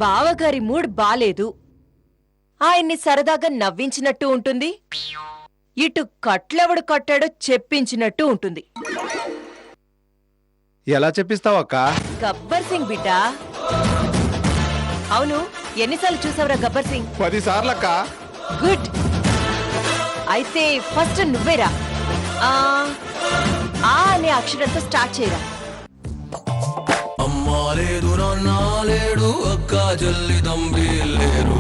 బావగారి మూడ్ బాలేదు. ఆయన్ని సరదాగా నవ్వించినట్టు ఉంటుంది, ఇటు కట్లెవడు కట్టాడో చెప్పించినట్టు ఉంటుంది. ఎలా చెప్పిస్తావక్క? గబ్బర్ సింగ్ బిడ్డా. అవును, ఎన్నిసార్లు చూసావురా గబ్బర్ సింగ్? 10 సార్లక్క. గుడ్. అయితే ఫస్ట్ నువ్వేరా. ఆ అనే అక్షరంతో స్టార్ట్ చేయరా. అమ్మా లేదు, నాన్న లేడు, అక్క చెల్లి తమ్మి లేరు,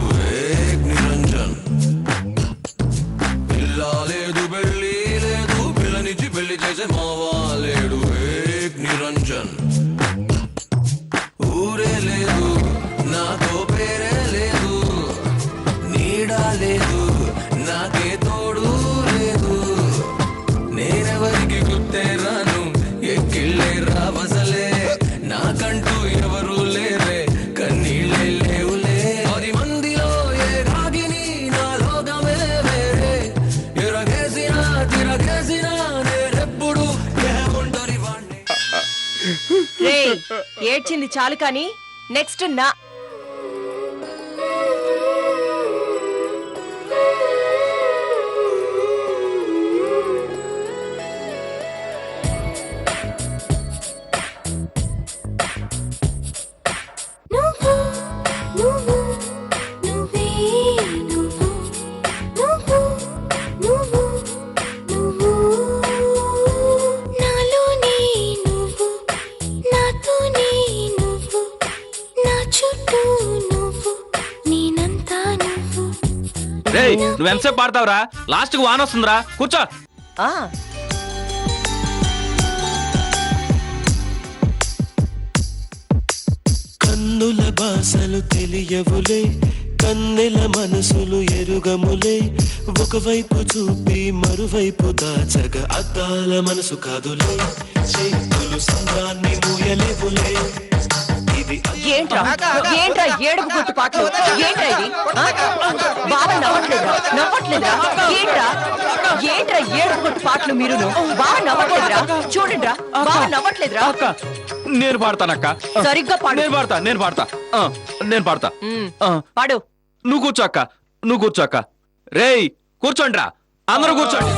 నిరంజన్. పిల్ల లేదు, పెళ్ళి లేదు, పిల్లనిచ్చి పెళ్లి చేసే మావా లేడు, నిరంజన్. ఊరే లేదు, నాతో పేరే లేదు, నీడా లేదు, నాకే తోడు లేదు, నేనెవరికి గుర్తే రాను, ఎక్కిళ్ళే రావసలే, నాకంటూ ఎవరు లేరే, కన్నీళ్ళే లేవులే. 10 మందిలో ఏ రాగిని నా లోకమే వేరే, ఎరగేసినా తిరగేసినా నేనెప్పుడు ఏ ఒంటరి వాణ్ణి. రేయ్, ఏడ్చింది చాలు కాని నెక్స్ట్ నా. రేయ్, నువ్వెంతసేపు పాడతావురా? లాస్ట్ కు వాన వస్తుందిరా, కూర్చో. ఆ కన్నుల భాషలు తెలియవులే, కన్నెల మనసులు ఎరుగములే, ఒకవైపు చూపి మరువైపు దాచగ అద్దాల మనసు కాదులే, చేతులు సంద్రాన్ని మూయలేవులే. ఏంట్రా ఏంట్రా ఏడుపు గుట్టు పాటలు? ఏంట్రా ఇది? బావ నవ్వట్లేదురా? ఏంట్రా ఏంట్రా ఏడుపు గుట్టు పాటలు? మీరు బావ నవ్వట్లేదురా? చూడండిరా, బావ నవ్వట్లేదురా? అక్క, నేను పాడతానక్క. సరిగ్గా పాడు. నేను పాడతా. పాడు. నువ్వు కూర్చో అక్క, నువ్వు కూర్చో అక్క. రేయ్, కూర్చోండిరా, అందరూ కూర్చోండి.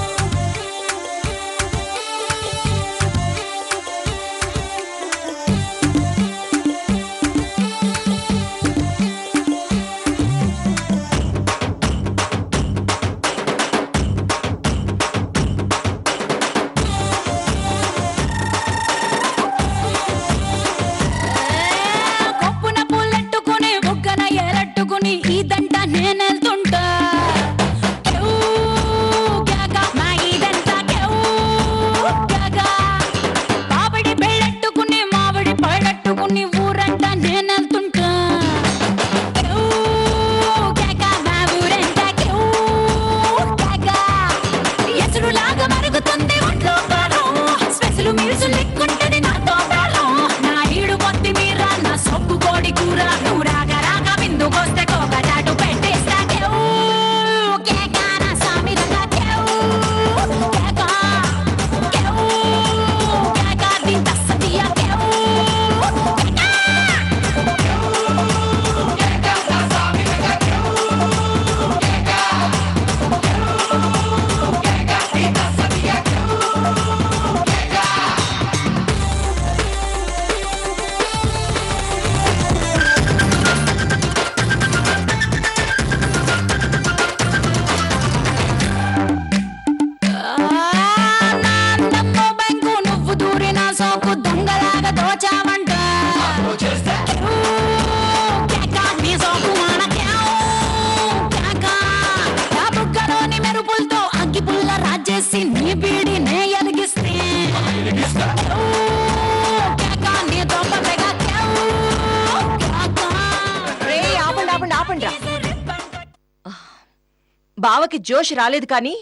బావకి జోష్ రాలేదు కాని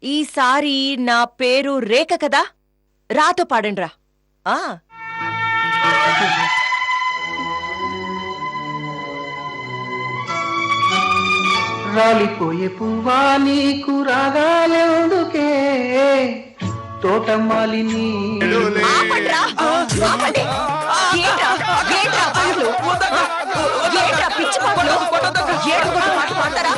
ఈసారి నా పేరు రేఖ కదా, రాతో పాడండ్రా. రాలిపోయే పువ్వా నీకు రాగాలెందుకే తోటమాలిని ఆపండ్రా, ఆపండి. ఏంట్రా ఏంట్రా పాటలు? ఏంట్రా పిచ్చి పాటలు? ఏడుపుగొట్టు పాట పాడతారా?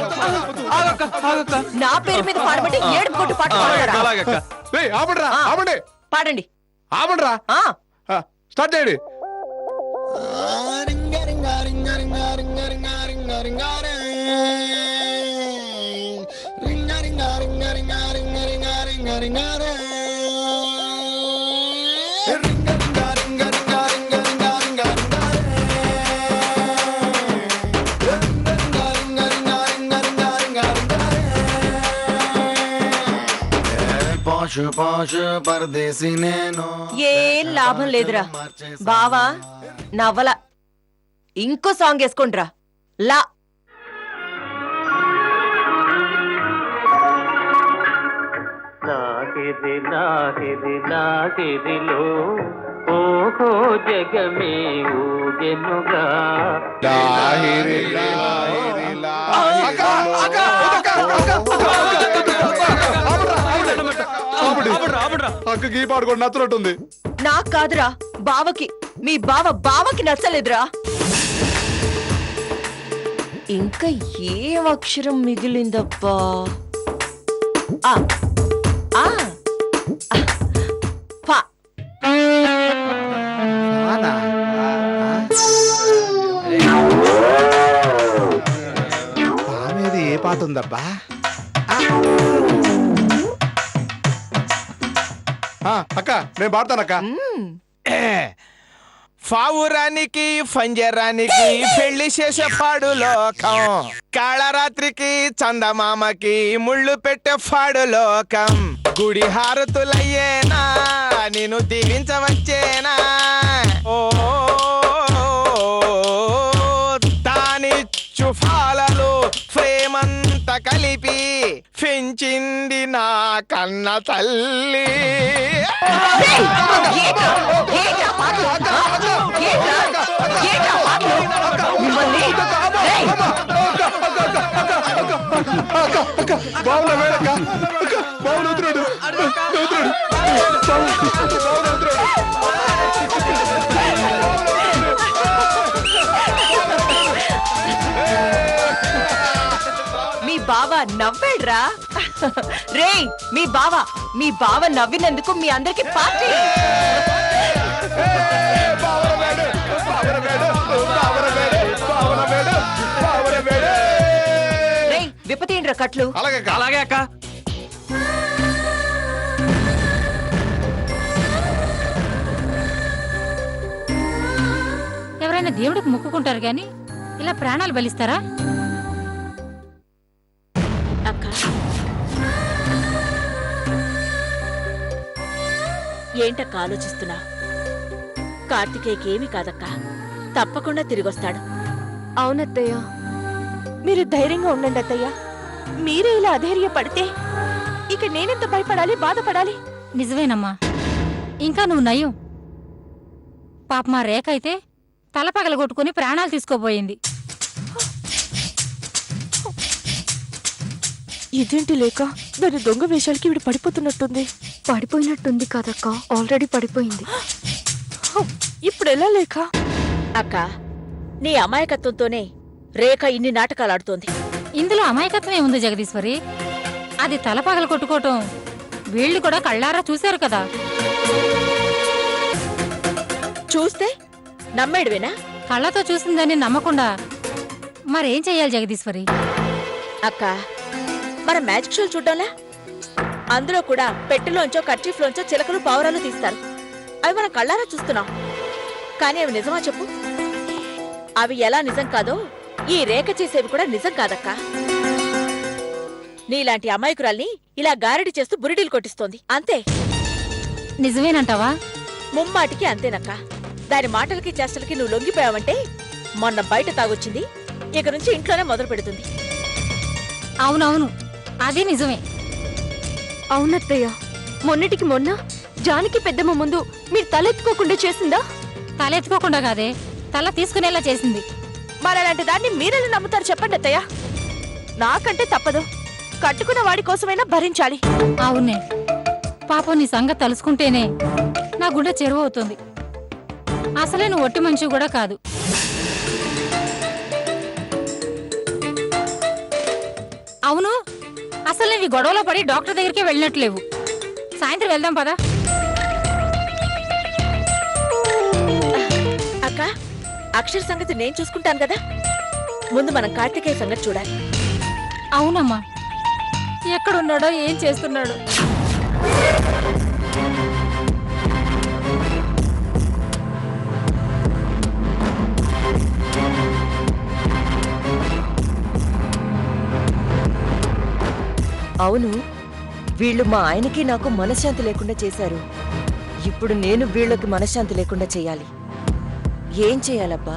ఆగక్క ఆగక్క నా పేరు మీద పాడమంటే ఏడుపుగొట్టు పాట పాడతారా? అలాగక్క రేయ్, ఆపండిరా, ఆపండి, పాడండి. ఆపండిరా. ఆ స్టార్ట్ చేయండి. పాషు పాషు పరదేశీ నేను ఏం లాభం లేదురా బావా. నవ్వల. ఇంకో సాంగ్ వేసుకోండిరా. లా నాహిది నాహిది నాహిదిలో ఓహో జగమే ఊగెనుగా లాహిరి, లాహిరి, లాహిరి. అక్క, అక్క, అక్క, అక్క, ఆపండి. అక్కకి ఈ పాట కూడా నచ్చినట్టుంది. నాకు కాదురా బావకి. మీ బావకి నచ్చలేదురా. ఇంకా ఏం అక్షరం మిగిలిందబ్బా? ఆ ఆ పా. పామేది ఏ పాట ఉందబ్బా? అక్క నేను పాడతానక్క. ఫావురానికి ఫంజరానికి పెళ్లి చేసే పాడు లోకం, కాళరాత్రికి చందమామకి ముళ్ళు పెట్టే పాడు లోకం. గుడి హారతులయ్యేనా నిన్ను దీవించవచ్చేనా? ఓ దాని చుఫాలలో ప్రేమంత కలిపి పెంచింది నా కన్న తల్లి. బావుల వేడక్క, బావులు వద్దురాడు, మీ బావ నవ్వాడ్రా. రేయ్ మీ బావ నవ్వినందుకు మీ అందరికి పార్టీ. రేయ్ విపతేంద్ర కట్లు. అలాగే అక్క. ఎవరైనా దేవుడికి మొక్కుకుంటారు గాని ఇలా ప్రాణాలు బలిస్తారా? అక్క ఏంటక్క ఆలోచిస్తున్నా? కార్తికేయకి ఏమీ కాదక్క, తప్పకుండా తిరిగొస్తాడు. అవునత్తయ్య, మీరు ధైర్యంగా ఉండండి అత్తయ్య. మీరే ఇలా అధైర్యపడితే ఇక నేనెంత భయపడాలి, బాధపడాలి? నిజమేనమ్మా, ఇంకా నువ్వు నయ్యం. పాప మా రేఖ అయితే తల పగలగొట్టుకుని ప్రాణాలు తీసుకోబోయింది. ఇదేంటి లేక దాని దొంగ వేషాలకి ఇవిడ పడిపోతున్నట్టుంది. పడిపోయినట్టుంది కదక్క, ఆల్రెడీ పడిపోయింది. ఇప్పుడు ఎలా లేక? అక్క నీ అమాయకత్వంతోనే రేఖ ఇన్ని నాటకాలాడుతోంది. ఇందులో అమాయకత్వమే ఉంది జగదీశ్వరి. అది తల పగల కొట్టుకోవటం వీళ్ళు కూడా కళ్ళారా చూశారు కదా. చూస్తే నమ్మేడువేనా? కళ్ళతో చూసిందని నమ్మకుండా మరేం చెయ్యాలి జగదీశ్వరి? అక్క మన మ్యాజిక్ షోలు చూడ్డంలా, అందులో కూడా పెట్టెలోంచో కర్చీఫ్లోంచో చిలకలు పావురాలు తీస్తారు. అవి మనం కళ్ళారా చూస్తున్నాం, కానీ అవి నిజమా చెప్పు? అవి ఎలా నిజం కాదో ఈ రేఖ చేసేవి కూడా నిజం కాదక్కా. నీలాంటి అమాయకురాల్ని ఇలా గారడి చేస్తూ బురిడీలు కొట్టిస్తోంది అంతే. నిజమేనంటావా? ముమ్మాటికి అంతేనక్క. దాని మాటలకి చేష్టలకి నువ్వు లొంగిపోయావంటే మొన్న బయట తాగొచ్చింది, ఇక నుంచి ఇంట్లోనే మొదలు పెడుతుంది. అవునవును, అది నిజమే. అవునత్తయ్య, మొన్నటికి మొన్న జానకి పెద్దమ్మ ముందు మీరు తలెత్తుకోకుండా చేసిందా? తలెత్తుకోకుండా కాదే, తల తీసుకునేలా చేసింది. మరలాంటి దాన్ని మీరెలా నమ్ముతారు చెప్పండి అత్తయ్య. నాకంటే తప్పదు, కట్టుకున్న వాడి కోసమైనా భరించాలి. అవునే, పాపం నీ సంగతి తలుసుకుంటేనే నా గుండె చెరువు అవుతుంది. అసలే నువ్వు ఒట్టి మనిషి కూడా కాదు. అవును, అసలు నీవి గొడవలో పడి డాక్టర్ దగ్గరికి వెళ్ళినట్లేవు. సాయంత్రం వెళ్దాం పదా. అక్క, అక్షర్ సంగతి నేను చూసుకుంటాను కదా. ముందు మనం కార్తికేయ సంగతి చూడాలి. అవునమ్మా, ఎక్కడున్నాడో ఏం చేస్తున్నాడో. అవును, వీళ్ళు మా ఆయనకి నాకు మనశ్శాంతి లేకుండా చేశారు. ఇప్పుడు నేను వీళ్ళకి మనశ్శాంతి లేకుండా చేయాలి. ఏం చేయాలబ్బా?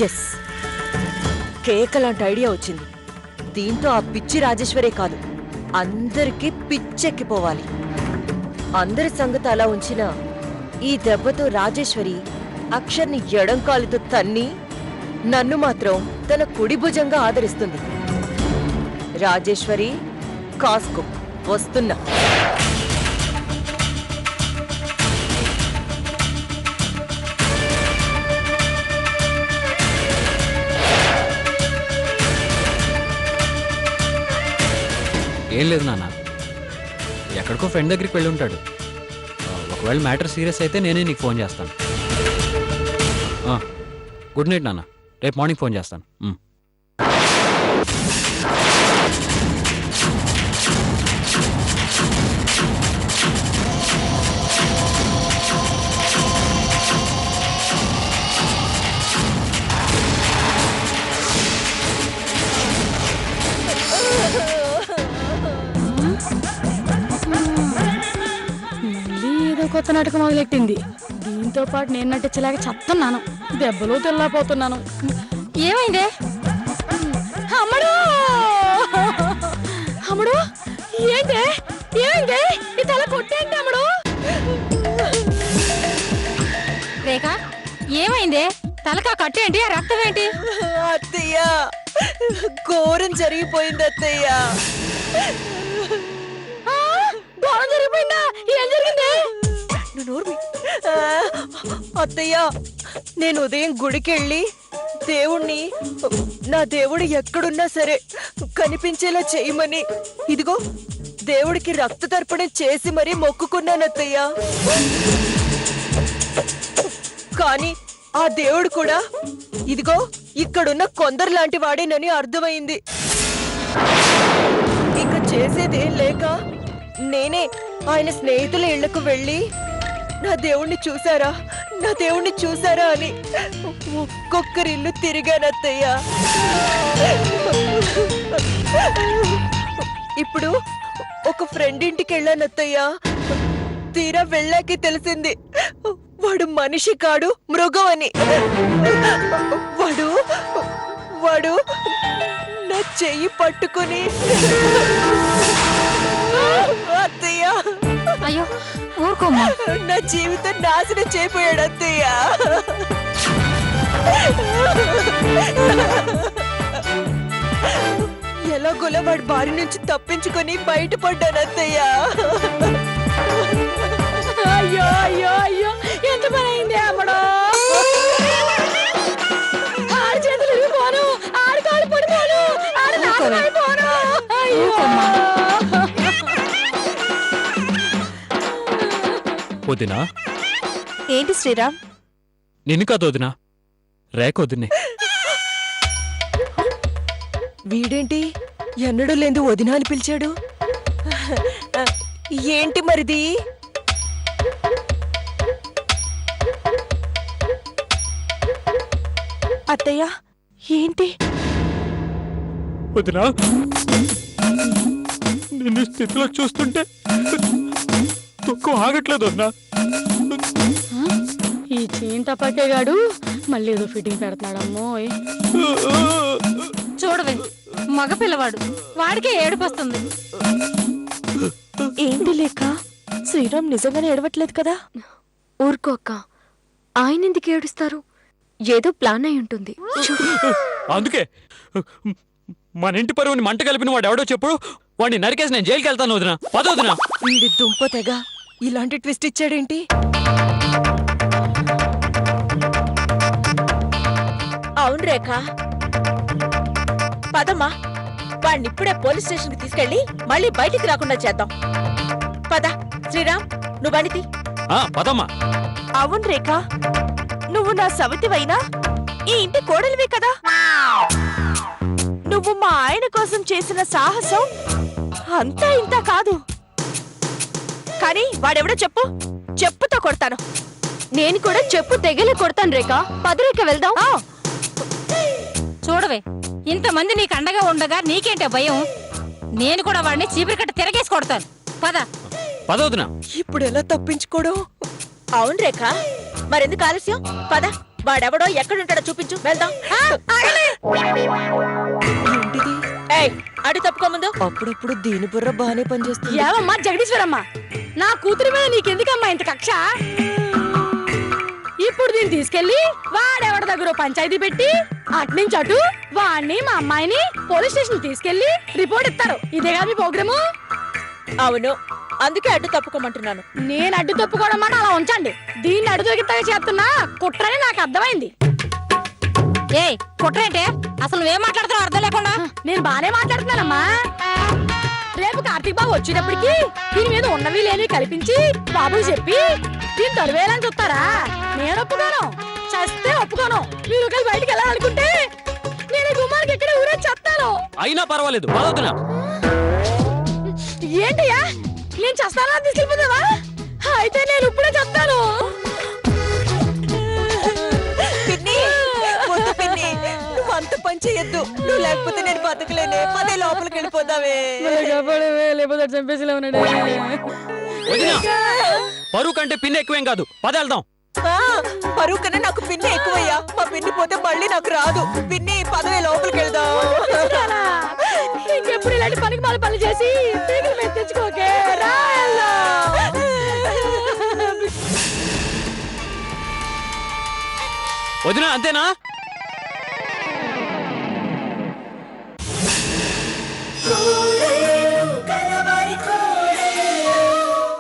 ఎస్, కేక లాంటి ఐడియా వచ్చింది. దీంతో ఆ పిచ్చి రాజేశ్వరే కాదు, అందరికీ పిచ్చెక్కిపోవాలి. అందరి సంగతి అలా ఉంచినా ఈ దెబ్బతో రాజేశ్వరి అక్షర్ని ఎడంకాలుతో తన్ని నన్ను మాత్రం తన కుడి భుజంగా ఆదరిస్తుంది. రాజేశ్వరి, కాస్కో, వస్తున్నా. ఏం లేదు నాన్న, ఎక్కడికో ఫ్రెండ్ దగ్గరికి వెళ్ళి ఉంటాడు. ఒకవేళ మ్యాటర్ సీరియస్ అయితే నేనే నీకు ఫోన్ చేస్తాను. గుడ్ నైట్ నాన్న, రేపు మార్నింగ్ ఫోన్ చేస్తాను. మళ్ళీ ఏదో కొత్త నాటకం మొదలెట్టింది. దీంతో పాటు నేను నటించలేక చెప్తున్నాను, దెబ్బలు తెల్లాపోతున్నాను. ఏమైందే? అమ్మడు అమ్మడు, ఏంటే ఏమైందే? ఈ తల కొట్టేంటి అమ్మడు? రేఖ, ఏమైందే? తలకా కట్టేంటి? ఆ రక్తం ఏంటి? అత్తయ్య, ఘోరం జరిగిపోయింది అత్తయ్య. ఘోరం జరిగిపోయిందా? ఏం జరిగింది? అత్తయ్య, నేను ఉదయం గుడికెళ్ళి దేవుణ్ణి, నా దేవుడు ఎక్కడున్నా సరే కనిపించేలా చేయమని, ఇదిగో దేవుడికి రక్త తర్పణం చేసి మరీ మొక్కుకున్నాను అత్తయ్య. కానీ ఆ దేవుడు కూడా ఇదిగో ఇక్కడున్న కొందరు లాంటి వాడేనని అర్థమైంది. ఇక చేసేదేం లేక నేనే ఆయన స్నేహితుల ఇళ్లకు వెళ్ళి నా దేవుణ్ణి చూసారా, నా దేవుణ్ణి చూసారా అని ఒక్కొక్కరిల్లు తిరిగానత్తయ్య. ఇప్పుడు ఒక ఫ్రెండ్ ఇంటికి వెళ్ళానత్తయ్య. తీరా వెళ్ళాకే తెలిసింది వాడు మనిషి కాడు, మృగం అని. వాడు నా చెయ్యి పట్టుకుని అత్తయ్య, అయ్యో ఊరుకోమ్మా. నా జీవితం నాశనం చేయపోయాడు అత్తయ్య. ఎలాగోలా వాడి బారి నుంచి తప్పించుకొని బయటపడ్డాను అత్తయ్య. అయ్యో అయ్యో అయ్యో, ఎంత పని అయింది అమ్మడు? ఆడి చేతులు ఇరిగిపోను, ఆడి కాళ్ళు పడిపోను, ఆడి నాశనం అయిపోను. అయ్యో. వదినా, ఏంటి శ్రీరామ్? నిన్ను కాదు వదినా, రేఖ వదినే. వీడేంటి ఎన్నడూ లేదు వదినా అని పిలిచాడు? ఏంటి మరిది? అత్తయ్య, ఏంటి? వదినా, నిన్ను స్థితిలో చూస్తుంటే దుఃఖం ఆగట్లేదు వదినా. ఈ చీంతపక్కేగాడు మళ్ళీ ఏదో ఫిట్టింగ్ పెడుతున్నాడమ్మోయ్. చూడవే, మగ పిల్లవాడు, వాడికే ఏడుపు వస్తుంది. ఏంటి లేక? శ్రీరామ్ నిజంగానే ఏడవట్లేదు కదా? ఊరుకో అక్క, ఆయన ఎందుకు ఏడుస్తారు? ఏదో ప్లాన్ అయి ఉంటుంది. అందుకే మన ఇంటి పరువుని మంట కలిపిన వాడు ఎవడో చెప్పు, వాడిని నరికేసి నేను జైలుకి వెళ్తాను వదినా. పద వదినా. వీడి దుంప తెగ ఇలాంటి ట్విస్ట్ ఇచ్చాడేంటి? అవును రేఖ, పదమ్మా, వాడిని ఇప్పుడే పోలీస్ స్టేషన్ కి తీసుకెళ్లి మళ్ళీ బయటికి రాకుండా చేద్దాం. పద శ్రీరామ్, నువ్వు బండితి. పదమ్మా. అవును రేఖ, నువ్వు నా సవతివైనా ఈ ఇంటి కోడలివే కదా. నువ్వు మా ఆయన కోసం చేసిన సాహసం అంతా ఇంత కాదు. కానీ వాడెవడో చెప్పు, చెప్పుతో కొడతాను. నేను కూడా చెప్పు తెగలే కొడతాను రేఖ. పదరేఖ వెళ్దాం. చూడవే, ఇంతమంది నీకు అండగా ఉండగా నీకేంటే భయం? నేను కూడా వాడిని చీపురు కట్ట తిరగేసి కొడతాను. పద. పదవుతున్నా. ఇప్పుడు ఎలా తప్పించుకోవడం? అవును రేఖ, మరెందుకు ఆలస్యం? పద, వాడెవడో ఎక్కడుంటాడో చూపించు, వెళ్దాం. ఏంటిది? ఏయ్, అటు తప్పుకో ముందు. అప్పుడప్పుడు దీని బుర్ర బానే పనిచేస్తుంది. ఏమమ్మా జగదీశ్వరమ్మ, నా కూతురి మీద నీకెందుకమ్మా ఇంత కక్ష? ఇప్పుడు దీన్ని తీసుకెళ్లి వాడెవడి దగ్గర పంచాయతీ పెట్టి అట్నుంచి అటు వాడిని మా అమ్మాయిని పోలీస్ స్టేషన్ తీసుకెళ్లి రిపోర్ట్ ఇస్తారు. ఇదేగా మీ ప్రోగ్రాము? అవును, అందుకే అడ్డు తప్పుకోమంటున్నాను. నేను అడ్డు తప్పుకోవడం మాట అలా ఉంచండి. దీన్ని అడ్డు దొరికితే చేస్తున్నా కుట్రని నాకు అర్థమైంది. ఏయ్, కుట్రేంటే? అసలు నువ్వేం మాట్లాడుతున్నావు అర్థం లేకుండా? నేను బానే మాట్లాడుతున్నానమ్మా. రేపు కార్తీక్ బాబు వచ్చేటప్పటికి దీని మీద ఉన్నవి లేనివి కల్పించి బాబుకి చెప్పి దీన్ని తరివేయాలని చూస్తారా? నేను ఒప్పుకోను, చస్తే ఒప్పుకోను. మీరు కలిసి బయటికి వెళ్ళాలనుకుంటే నేను గుమ్మానికి ఎక్కడ ఊరే చెప్తాను. అయినా పర్వాలేదు, పదవుతున్నా. ఏంటయ్యా, నేను చేస్తానా తీసుకెళ్ళిపోతావా? అయితే నేను ఇప్పుడే చెప్తాను. నువ్వు అంత పని చేయొద్దు. నువ్వు లేకపోతే నేను బతకలేనే. పదే లోపలికి వెళ్ళిపోతావే. లేకపోతే చంపేసిలా ఉన్నాడు. వదినా, పరువు కంటే పిన్ ఎక్కువేం కాదు. పద వెళ్దాం. పరువు కన్నా నాకు పిన్ని ఎక్కువయ్యా. మా పిన్ని పోతే మళ్ళీ నాకు రాదు. పిన్ని పదవే లోపలికి వెళ్దాం. ఇంకెప్పుడు ఇలాంటి పనికి మాల పనులు చేసి తీగల మీద తెచ్చుకోకే. రా వెళ్దాం. వదినా, అంతేనా?